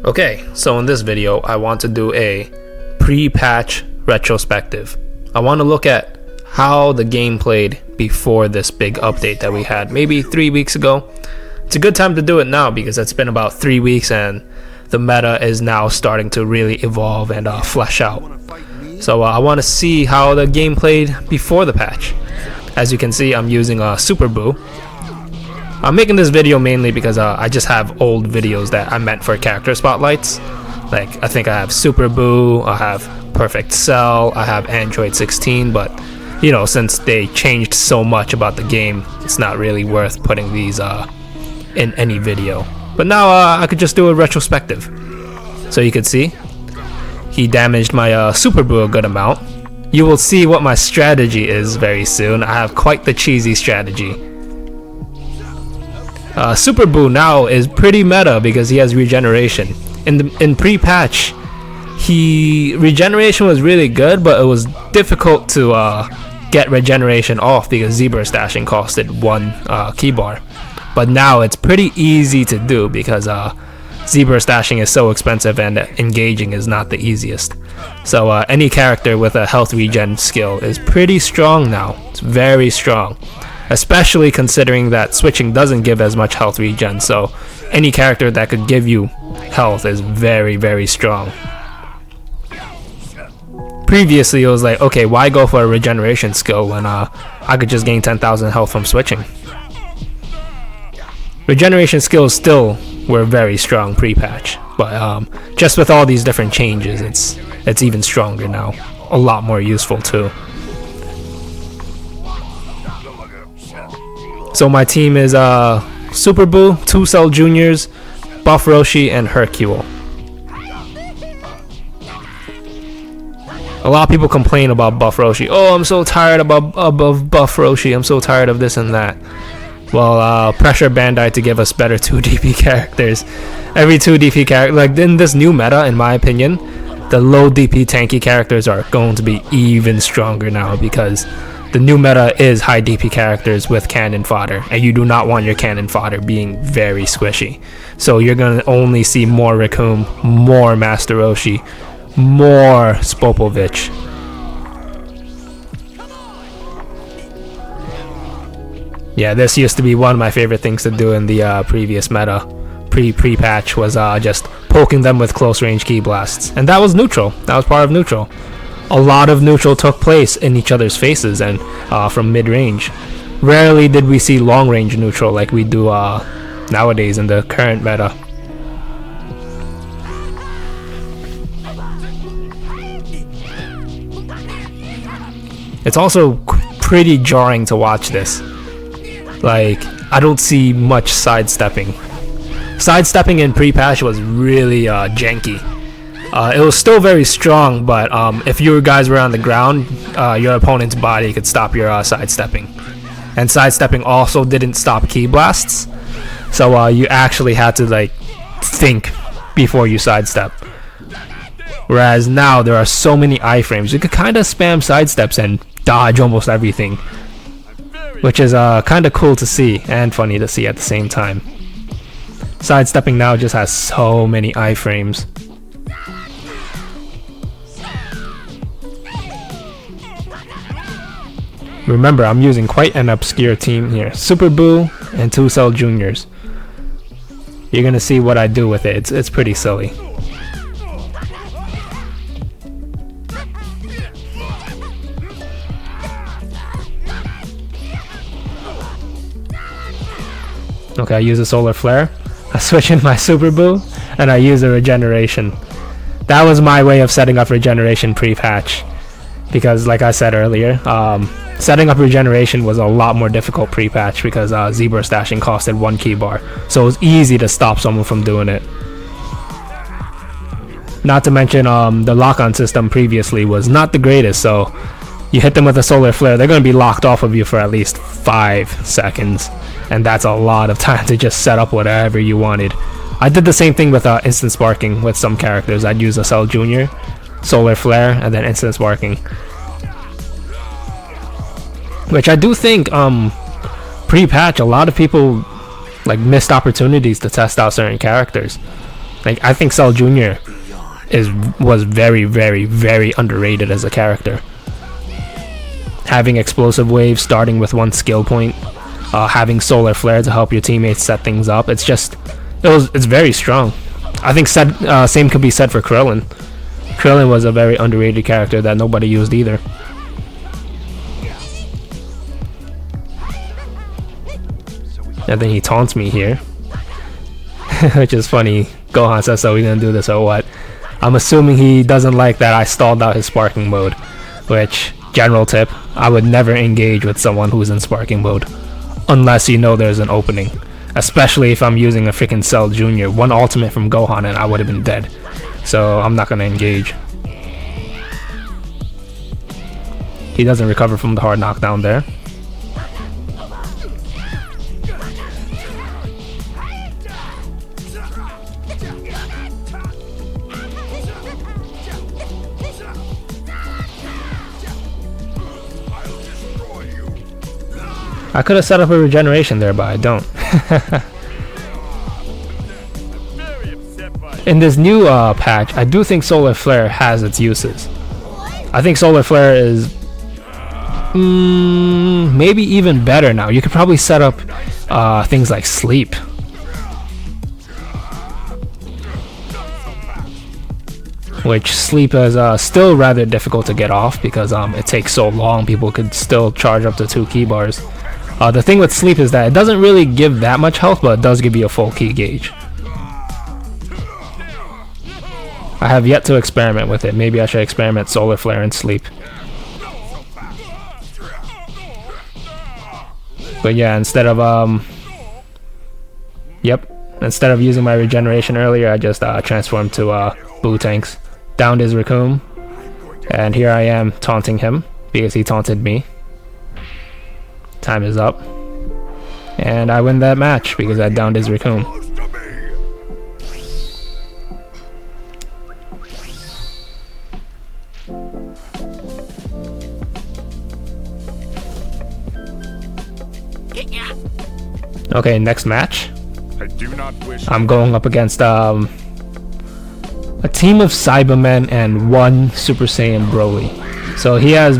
Okay, so in this video, I want to do a pre-patch retrospective. I want to look at how the game played before this big update that we had maybe 3 weeks ago. It's a good time to do it now because it's been about 3 weeks and the meta is now starting to really evolve and flesh out. So I want to see how the game played before the patch. As you can see, I'm using Super Boo. I'm making this video mainly because I just have old videos that I meant for character spotlights. Like, I think I have Super Boo, I have Perfect Cell, I have Android 16, but you know, since they changed so much about the game, it's not really worth putting these in any video. But now I could just do a retrospective. So you can see, he damaged my Super Boo a good amount. You will see what my strategy is very soon. I have quite the cheesy strategy. Super Boo now is pretty meta because he has regeneration. In pre-patch, regeneration was really good, but it was difficult to get regeneration off because zebra stashing costed 1 key bar. But now it's pretty easy to do because zebra stashing is so expensive and engaging is not the easiest. So any character with a health regen skill is pretty strong now. It's very strong. Especially considering that switching doesn't give as much health regen, so any character that could give you health is very, very strong. Previously, it was like, okay, why go for a regeneration skill when I could just gain 10,000 health from switching? Regeneration skills still were very strong pre-patch, but just with all these different changes, it's even stronger now. A lot more useful too. So my team is Super Boo, 2 Cell Juniors, Buff Roshi, and Hercule. A lot of people complain about Buff Roshi. Oh, I'm so tired of Buff Roshi. I'm so tired of this and that. Well, pressure Bandai to give us better 2 DP characters. Every 2 DP character, like in this new meta, in my opinion, the low DP tanky characters are going to be even stronger now because the new meta is high DP characters with cannon fodder, and you do not want your cannon fodder being very squishy. So you're going to only see more Raccoon, more Master Roshi, more Spopovich. Yeah, this used to be one of my favorite things to do in the previous meta. Pre-patch was just poking them with close range key blasts. And that was neutral. That was part of neutral. A lot of neutral took place in each other's faces and from mid-range. Rarely did we see long-range neutral like we do nowadays in the current meta. It's also pretty jarring to watch this. Like, I don't see much sidestepping. Sidestepping in pre-patch was really janky. It was still very strong, but if you guys were on the ground, your opponent's body could stop your sidestepping. And sidestepping also didn't stop key blasts, so you actually had to like think before you sidestep. Whereas now there are so many iframes, you could kind of spam sidesteps and dodge almost everything, which is kind of cool to see and funny to see at the same time. Sidestepping now just has so many iframes. Remember, I'm using quite an obscure team here. Super Boo and 2 Cell Juniors. You're gonna see what I do with it. It's pretty silly. Okay, I use a Solar Flare. I switch in my Super Boo, and I use a regeneration. That was my way of setting up regeneration pre-patch. Because like I said earlier, setting up regeneration was a lot more difficult pre-patch because zebra stashing costed 1 key bar, so it was easy to stop someone from doing it. Not to mention the lock-on system previously was not the greatest, so you hit them with a Solar Flare, they're going to be locked off of you for at least 5 seconds, and that's a lot of time to just set up whatever you wanted. I did the same thing with instant sparking with some characters. I'd use a Cell Junior, Solar Flare, and then instant sparking. Which I do think pre-patch a lot of people like missed opportunities to test out certain characters. Like, I think Cell Jr. was very, very, very underrated as a character. Having explosive waves, starting with one skill point, having solar flare to help your teammates set things up. It's very strong. I think same could be said for Krillin. Krillin was a very underrated character that nobody used either. And then he taunts me here, which is funny. Gohan says, so we're gonna do this or what? I'm assuming he doesn't like that I stalled out his sparking mode, which, general tip, I would never engage with someone who's in sparking mode unless you know there's an opening, especially if I'm using a freaking Cell Jr. One ultimate from Gohan and I would have been dead, so I'm not gonna engage. He doesn't recover from the hard knockdown there. I could have set up a regeneration there, but I don't. In this new patch, I do think Solar Flare has its uses. I think Solar Flare is maybe even better now. You could probably set up things like Sleep. Which Sleep is still rather difficult to get off because it takes so long. People could still charge up to 2 key bars. The thing with Sleep is that it doesn't really give that much health, but it does give you a full key gauge. I have yet to experiment with it. Maybe I should experiment Solar Flare and Sleep. But yeah, instead of using my regeneration earlier, I just transformed to Boo Tanks. Downed his Raccoon, and here I am taunting him because he taunted me. Time is up, and I win that match because I downed his Raccoon. Okay, next match. I'm going up against a team of Cybermen and one Super Saiyan Broly. So he has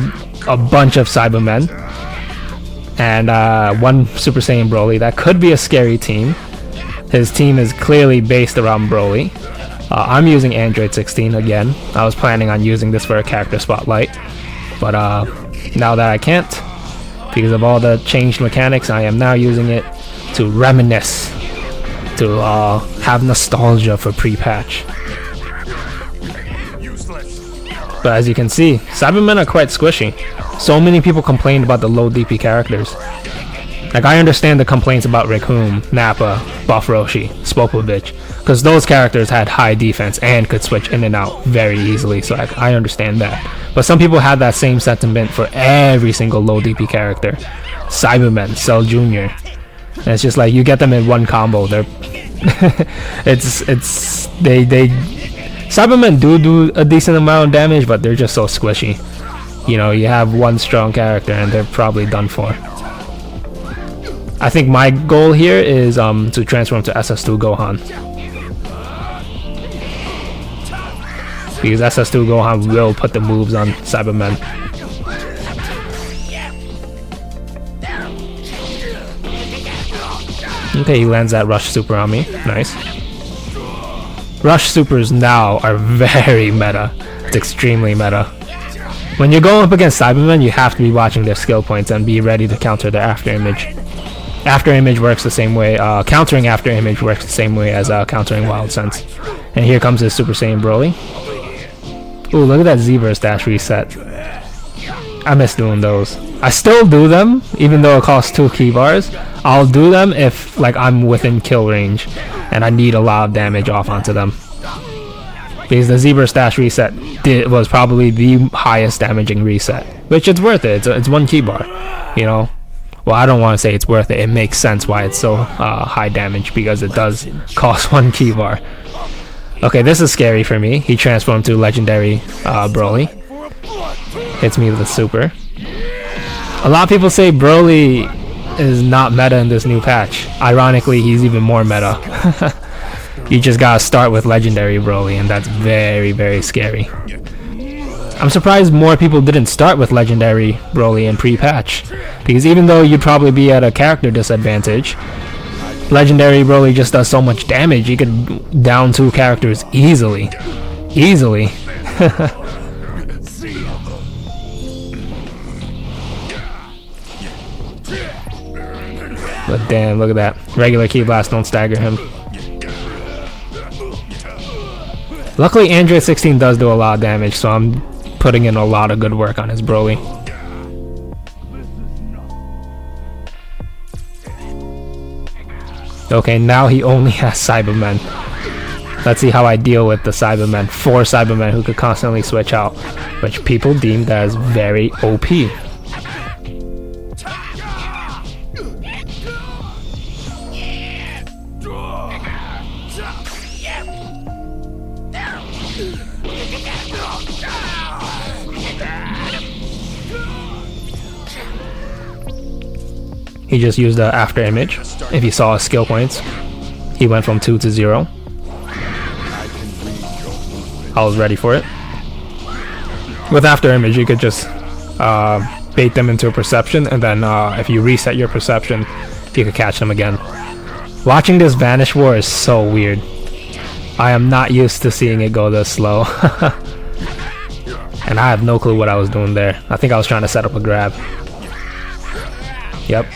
a bunch of Cybermen and one Super Saiyan Broly. That could be a scary team. His team is clearly based around Broly. I'm using Android 16 again. I was planning on using this for a character spotlight, but now that I can't, because of all the changed mechanics, I am now using it to reminisce, to have nostalgia for pre-patch. But as you can see, Cybermen are quite squishy. So many people complained about the low DP characters. Like, I understand the complaints about Raccoon, Nappa, Buff Roshi, Spopovich, because those characters had high defense and could switch in and out very easily, so I understand that. But some people had that same sentiment for every single low DP character. Cybermen, Cell Jr. And it's just like, you get them in one combo, they're Cybermen do a decent amount of damage, but they're just so squishy. You know, you have one strong character and they're probably done for. I think my goal here is to transform to SS2 Gohan. Because SS2 Gohan will put the moves on Cybermen. Okay, he lands that Rush Super on me. Nice. Rush Supers now are very meta. It's extremely meta. When you're going up against Cybermen, you have to be watching their skill points and be ready to counter their after image. After image works the same way, countering after image works the same way as countering Wild Sense. And here comes his Super Saiyan Broly. Ooh, look at that Z-Burst dash reset. I miss doing those. I still do them, even though it costs 2 key bars. I'll do them if like I'm within kill range and I need a lot of damage off onto them. Because the Z-Burst dash reset was probably the highest damaging reset, which it's worth it. It's 1 key bar, you know. Well, I don't want to say it's worth it. It makes sense why it's so high damage, because it does cost 1 key bar. Okay, this is scary for me. He transformed to legendary Broly. Hits me with a super. A lot of people say Broly is not meta in this new patch. Ironically, he's even more meta. You just gotta start with Legendary Broly, and that's very, very scary. I'm surprised more people didn't start with Legendary Broly in pre-patch, because even though you'd probably be at a character disadvantage, Legendary Broly just does so much damage. You could down 2 characters easily. Easily. But damn, look at that. Regular Ki Blast don't stagger him. Luckily, Android 16 does do a lot of damage, so I'm putting in a lot of good work on his Broly. Okay, now he only has Cybermen. Let's see how I deal with the Cybermen. 4 Cybermen who could constantly switch out, which people deemed as very OP. He just used the after image. If you saw his skill points, he went from 2 to 0. I was ready for it. With after image, you could just bait them into a perception, and then if you reset your perception, you could catch them again. Watching this Vanish War is so weird. I am not used to seeing it go this slow. And I have no clue what I was doing there. I think I was trying to set up a grab. Yep.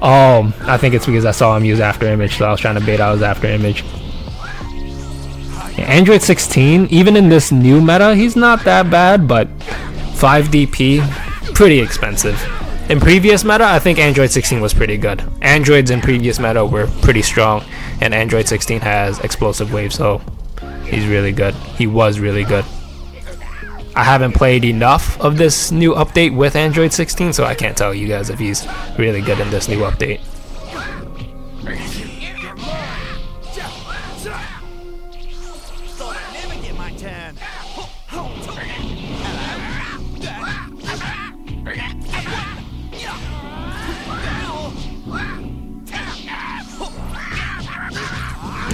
Oh, I think it's because I saw him use after image, so I was trying to bait out his after image. Yeah, Android 16, even in this new meta, he's not that bad, but 5 DP, pretty expensive. In previous meta, I think Android 16 was pretty good. Androids in previous meta were pretty strong, and Android 16 has explosive waves, so he's really good. He was really good. I haven't played enough of this new update with Android 16, so I can't tell you guys if he's really good in this new update.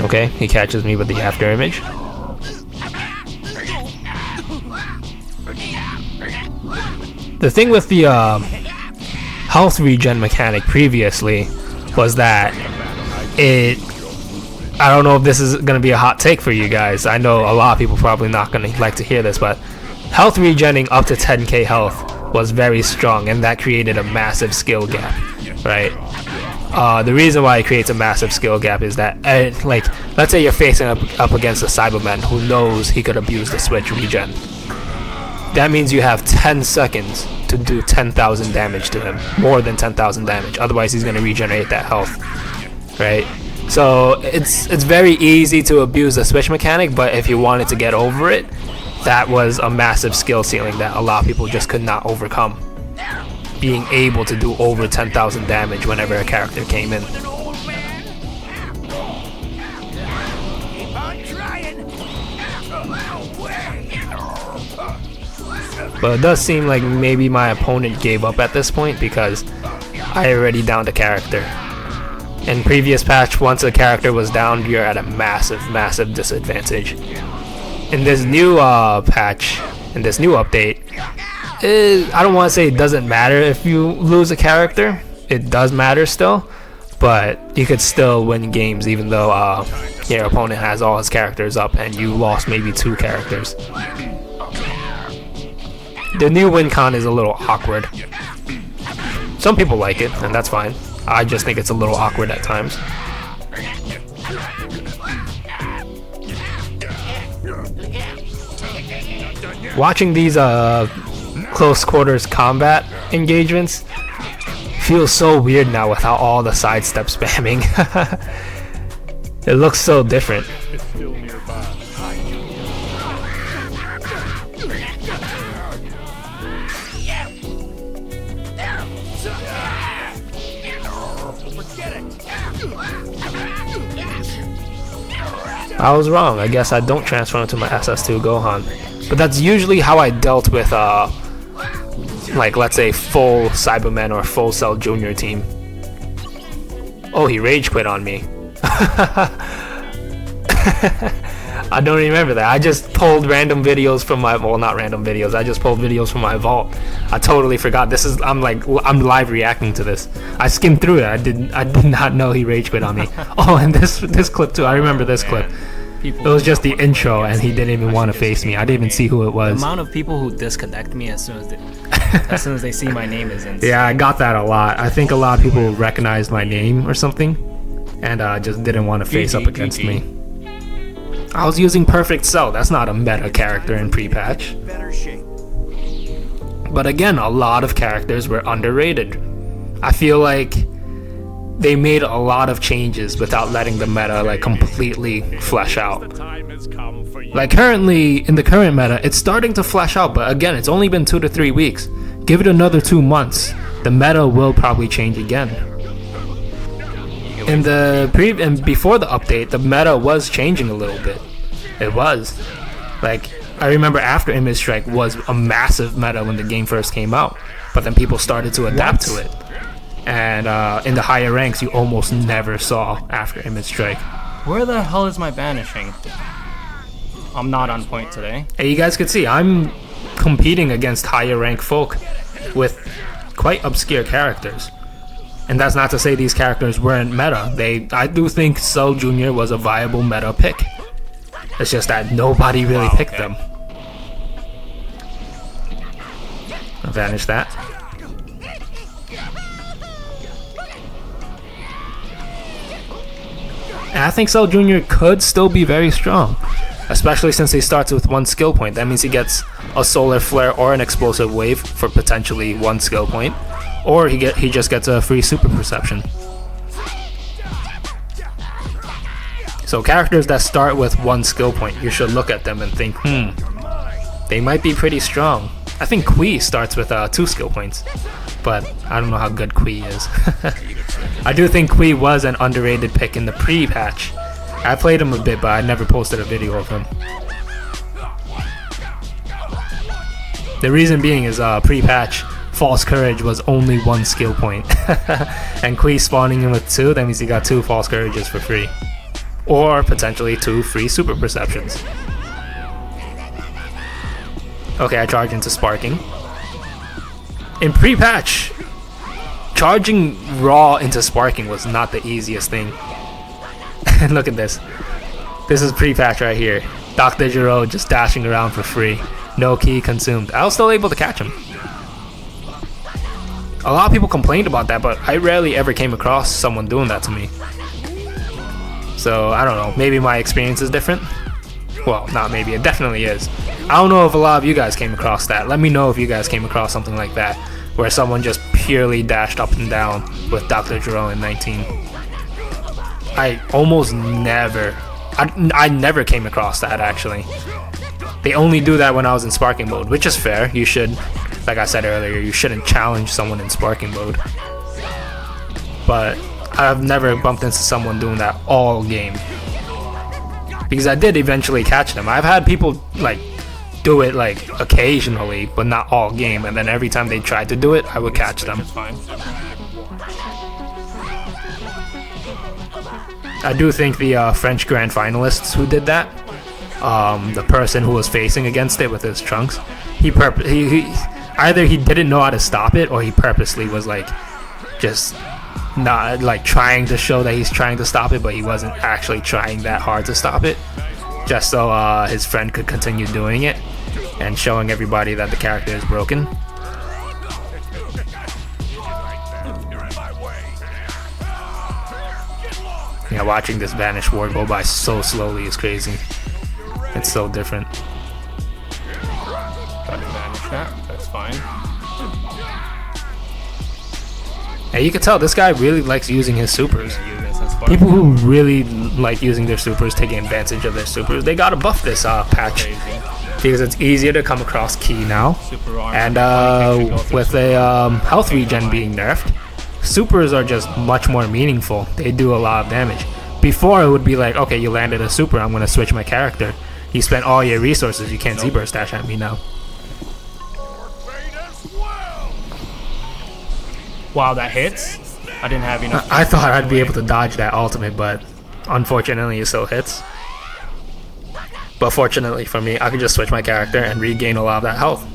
Okay, he catches me with the after image. The thing with the health regen mechanic previously was that I don't know if this is going to be a hot take for you guys. I know a lot of people probably not going to like to hear this, but health regenning up to 10k health was very strong, and that created a massive skill gap, right? The reason why it creates a massive skill gap is that, like, let's say you're facing up against a Cyberman who knows he could abuse the switch regen. That means you have 10 seconds to do 10,000 damage to him, more than 10,000 damage. Otherwise, he's going to regenerate that health, right? So it's very easy to abuse the switch mechanic, but if you wanted to get over it, that was a massive skill ceiling that a lot of people just could not overcome. Being able to do over 10,000 damage whenever a character came in. But it does seem like maybe my opponent gave up at this point because I already downed a character. In previous patch, once a character was downed, you're at a massive disadvantage. In this new patch, in this new update, I don't want to say it doesn't matter if you lose a character. It does matter still, but you could still win games even though your opponent has all his characters up and you lost maybe 2 characters. The new win con is a little awkward. Some people like it, and that's fine. I just think it's a little awkward at times. Watching these close quarters combat engagements feels so weird now without all the sidestep spamming. It looks so different. I was wrong. I guess I don't transfer into my SS2 Gohan. But that's usually how I dealt with, like, let's say, full Cyberman or full Cell Junior team. Oh, he rage quit on me. I don't remember that. I just pulled random videos from my, well, not random videos. I just pulled videos from my vault. I totally forgot. I'm live reacting to this. I skimmed through it. I did not know he rage quit on me. Oh, and this clip too. I remember this clip. It was just the intro, and he didn't even want to face me. I didn't even see who it was. The amount of people who disconnect me as soon as they see my name is insane. Yeah, I got that a lot. I think a lot of people recognized my name or something, and just didn't want to face up against me. I was using Perfect Cell. That's not a meta character in pre-patch. But again, a lot of characters were underrated. I feel like they made a lot of changes without letting the meta like completely flesh out. Like currently, in the current meta, it's starting to flesh out, but again, it's only been 2 to 3 weeks. Give it another 2 months, the meta will probably change again. In the and before the update, the meta was changing a little bit. It was. Like, I remember after Image Strike was a massive meta when the game first came out, but then people started to adapt to it. And in the higher ranks, you almost never saw after Image Strike. Where the hell is my banishing? I'm not on point today. Hey, you guys can see, I'm competing against higher rank folk with quite obscure characters. And that's not to say these characters weren't meta. I do think Cell Jr. was a viable meta pick. It's just that nobody really picked them. I'll vanish that. And I think Cell Jr. could still be very strong, especially since he starts with 1 skill point. That means he gets a solar flare or an explosive wave for potentially 1 skill point, or he just gets a free super perception. So characters that start with 1 skill point, you should look at them and think, they might be pretty strong. I think Kui starts with 2 skill points, but I don't know how good Kui is. I do think Kui was an underrated pick in the pre-patch. I played him a bit, but I never posted a video of him. The reason being is pre-patch, False Courage was only 1 skill point. And Kui spawning in with 2, that means he got 2 False Courages for free. Or potentially 2 free super perceptions. Okay, I charge into Sparking. In pre-patch, charging raw into Sparking was not the easiest thing. And look at this. This is pre-patch right here. Dr. Giro just dashing around for free. No key consumed. I was still able to catch him. A lot of people complained about that, but I rarely ever came across someone doing that to me. So, I don't know. Maybe my experience is different. Well, not maybe. It definitely is. I don't know if a lot of you guys came across that. Let me know if you guys came across something like that, where someone just purely dashed up and down with Dr. Giro in 19. I almost never... I never came across that, actually. They only do that when I was in Sparking mode, which is fair. You should, like I said earlier, you shouldn't challenge someone in Sparking mode. But I've never bumped into someone doing that all game. Because I did eventually catch them. I've had people like do it like occasionally, but not all game, and then every time they tried to do it, I would catch them. I do think the French Grand Finalists who did that, the person who was facing against it with his trunks, he either he didn't know how to stop it, or he purposely was like just not like trying to show that he's trying to stop it, but he wasn't actually trying that hard to stop it, just so his friend could continue doing it and showing everybody that the character is broken. Yeah, watching this Vanish War go by so slowly is crazy. It's so different. Try to vanish that. That's fine. And you can tell this guy really likes using his supers. People who really like using their supers, taking advantage of their supers, they gotta buff this patch. Because it's easier to come across Key now. And with a health regen being nerfed, supers are just much more meaningful. They do a lot of damage. Before it would be like, okay, you landed a super, I'm gonna switch my character. You spent all your resources, you can't Z-burst dash at me now. Wow, that hits? I didn't have enough. I thought I'd be able to dodge that ultimate, but unfortunately it still hits. But fortunately for me, I could just switch my character and regain a lot of that health.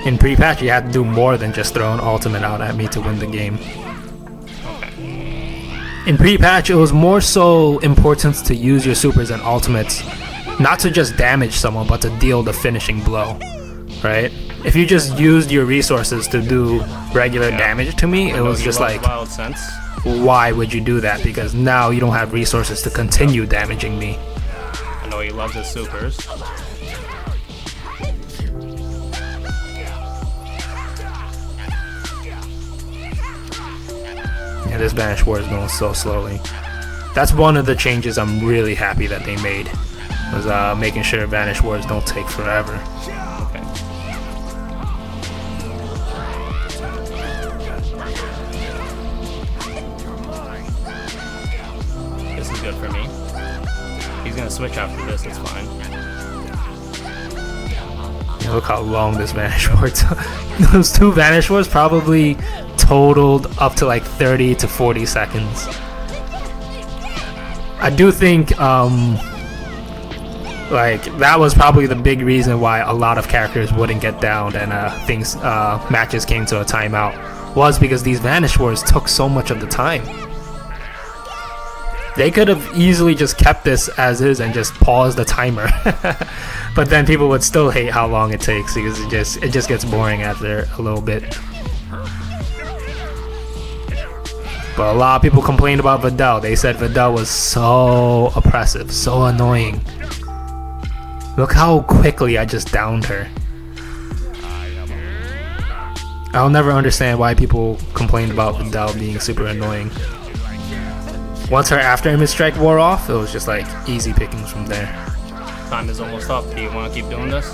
In pre-patch, you had to do more than just throw an ultimate out at me to win the game. In pre-patch, it was more so important to use your supers and ultimates, not to just damage someone, but to deal the finishing blow, right? If you just used your resources to do regular damage to me, it was just like, why would you do that? Because now you don't have resources to continue damaging me. I know he loves his supers. Yeah, this Banish War is going so slowly. That's one of the changes I'm really happy that they made, was making sure Banish Wars don't take forever. Okay. This is good for me. He's gonna switch after this, it's fine. Yeah, look how long this Vanish War took. Those 2 Vanish Wars probably totaled up to like 30 to 40 seconds. I do think like that was probably the big reason why a lot of characters wouldn't get downed and matches came to a timeout, was because these Vanish Wars took so much of the time. They could have easily just kept this as is and just paused the timer. But then people would still hate how long it takes, because it just gets boring after a little bit. But a lot of people complained about Vidal. They said Vidal was so oppressive, so annoying. Look how quickly I just downed her. I'll never understand why people complained about Vidal being super annoying. Once her after image strike wore off, it was just like easy pickings from there. Time is almost up. Do you want to keep doing this?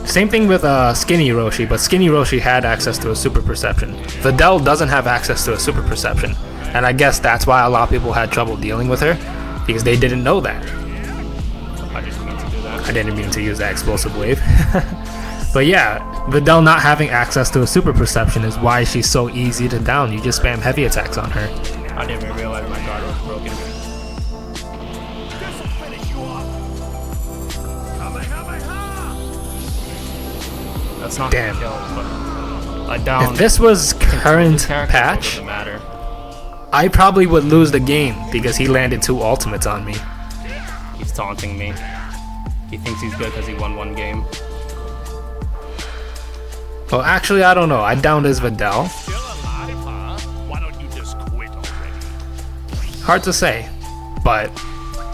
Same thing with Skinny Roshi, but Skinny Roshi had access to a super perception. Vidal doesn't have access to a super perception, and I guess that's why a lot of people had trouble dealing with her, because they didn't know that. I didn't mean to do that. I didn't mean to use that explosive wave. But yeah, Vidal not having access to a super perception is why she's so easy to down. You just spam heavy attacks on her. I didn't even realize my guard was broken. That's not Damn. Kill, but I downed. If this was current patch, I probably would lose the game because he landed 2 ultimates on me. He's taunting me. He thinks he's good because he won 1 game. Well, actually, I don't know. I downed his Vidal. Still alive, huh? Why don't you just quit already? Hard to say, but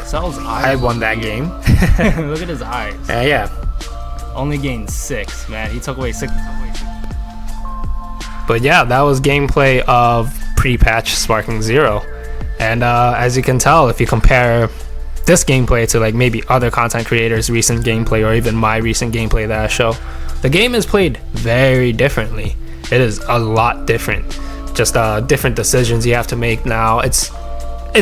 Cell's eyes. I won that game. Look at his eyes. Yeah. Only gained 6, man. He took away 6. But yeah, that was gameplay of pre-patch Sparking Zero. And as you can tell, if you compare this gameplay to like maybe other content creators' recent gameplay, or even my recent gameplay that I show, the game is played very differently. It is a lot different. Just different decisions you have to make now. It's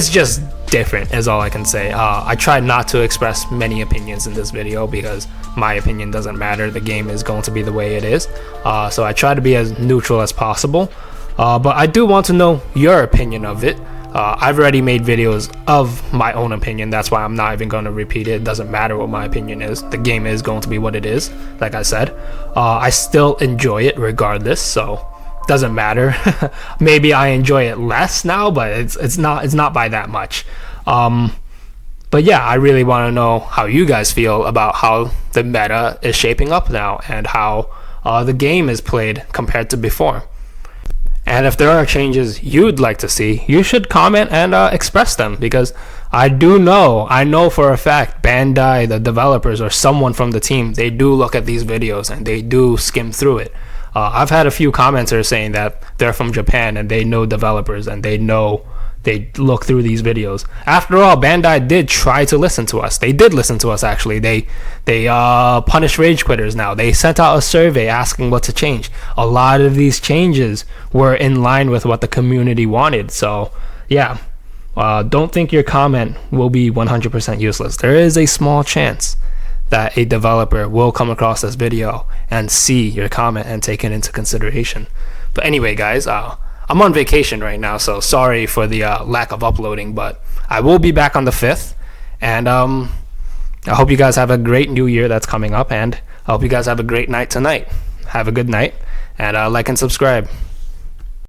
just different is all I can say. I tried not to express many opinions in this video because my opinion doesn't matter. The game is going to be the way it is. So I try to be as neutral as possible. But I do want to know your opinion of it. I've already made videos of my own opinion. That's why I'm not even going to repeat it. It doesn't matter what my opinion is. The game is going to be what it is. Like I said, I still enjoy it regardless. So doesn't matter. Maybe I enjoy it less now, but it's not by that much. But yeah, I really want to know how you guys feel about how the meta is shaping up now and how the game is played compared to before. And if there are changes you'd like to see, you should comment and express them, because I know for a fact Bandai, the developers, or someone from the team, they do look at these videos and they do skim through it. I've had a few commenters saying that they're from Japan and they know developers and they look through these videos. After all, Bandai did try to listen to us. They did listen to us, actually. They punish rage quitters now. They sent out a survey asking what to change. A lot of these changes were in line with what the community wanted. So yeah, don't think your comment will be 100% useless. There is a small chance that a developer will come across this video and see your comment and take it into consideration. But anyway, guys, I'm on vacation right now, so sorry for the lack of uploading, but I will be back on the 5th. And I hope you guys have a great new year that's coming up, and I hope you guys have a great night tonight. Have a good night, and like and subscribe.